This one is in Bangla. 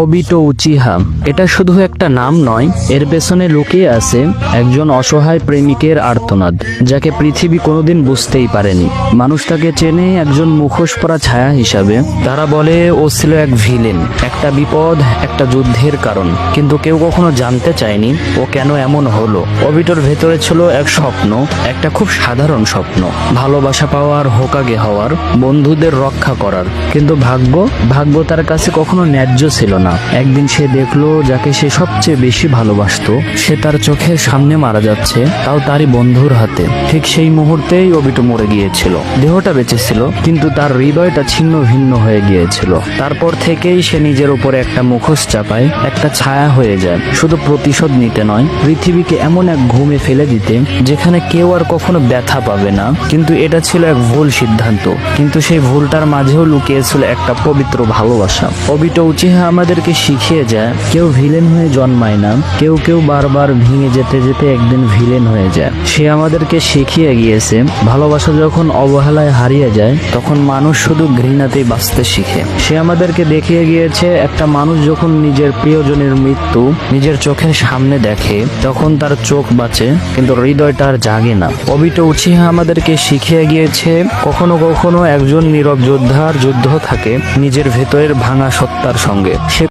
অবিটো উচিহা এটা শুধু একটা নাম নয়, এর পেছনে লুকিয়ে আছে একজন অসহায় প্রেমিকের আর্তনাদ, যাকে পৃথিবী কোনোদিন বুঝতেই পারেনি। মানুষটাকে চেনে একজন মুখোশ পরা ছায়া হিসাবে। তারা বলে ও ছিল এক ভিলেন, একটা বিপদ, একটা যুদ্ধের কারণ, কিন্তু কেউ কখনো জানতে চায়নি ও কেন এমন হলো। অবিটোর ভেতরে ছিল এক স্বপ্ন, একটা খুব সাধারণ স্বপ্ন, ভালোবাসা পাওয়ার, হোকাগে হওয়ার, বন্ধুদের রক্ষা করার। কিন্তু ভাগ্য তার কাছে কখনো ন্যায্য ছিল না। একদিন সে দেখলো যাকে সে সবচেয়ে বেশি ভালোবাসতো সে তার চোখের সামনে মারা যাচ্ছে, তাও তারই বন্ধুর হাতে। ঠিক সেই মুহূর্তেই অবিটো মরে গিয়েছিল। দেহটা বেঁচে ছিল, কিন্তু তার হৃদয়টা ছিন্ন ভিন্ন হয়ে গিয়েছিল। তারপর থেকেই সে নিজের উপরে একটা মুখোশ চাপায়, একটা ছায়া হয়ে যায়, শুধু প্রতিশোধ নিতে নয়, পৃথিবীকে এমন এক ঘুমে ফেলে দিতে যেখানে কেউ আর কখনো ব্যথা পাবে না। কিন্তু এটা ছিল এক ভুল সিদ্ধান্ত, কিন্তু সেই ভুলটার মাঝেও লুকিয়েছিল একটা পবিত্র ভালোবাসা। অবিটো উচিহা আমাদেরকে শিখিয়ে যায় কেউ ভিলেন হয়ে জন্মায় না, কেউ বারবার ভেঙে যেতে যেতে একদিন ভিলেন হয়ে যায়। সে আমাদেরকে শিখিয়ে গিয়েছে ভালোবাসা যখন অবহেলায় হারিয়ে যায় তখন মানুষ শুধু ঘৃণাতেই বাঁচতে শিখে। সে আমাদেরকে দেখিয়ে গিয়েছে একটা মানুষ যখন নিজের প্রিয়জনের মৃত্যু নিজের চোখের সামনে দেখে তখন তার চোখ বাঁচে, কিন্তু হৃদয়টা আর জাগে না। অবিটো উচিহা আমাদেরকে শিখিয়ে গিয়েছে কখনো কখনো একজন নীরব যোদ্ধার যুদ্ধ থাকে নিজের ভেতরের ভাঙা সত্তার সঙ্গে। সে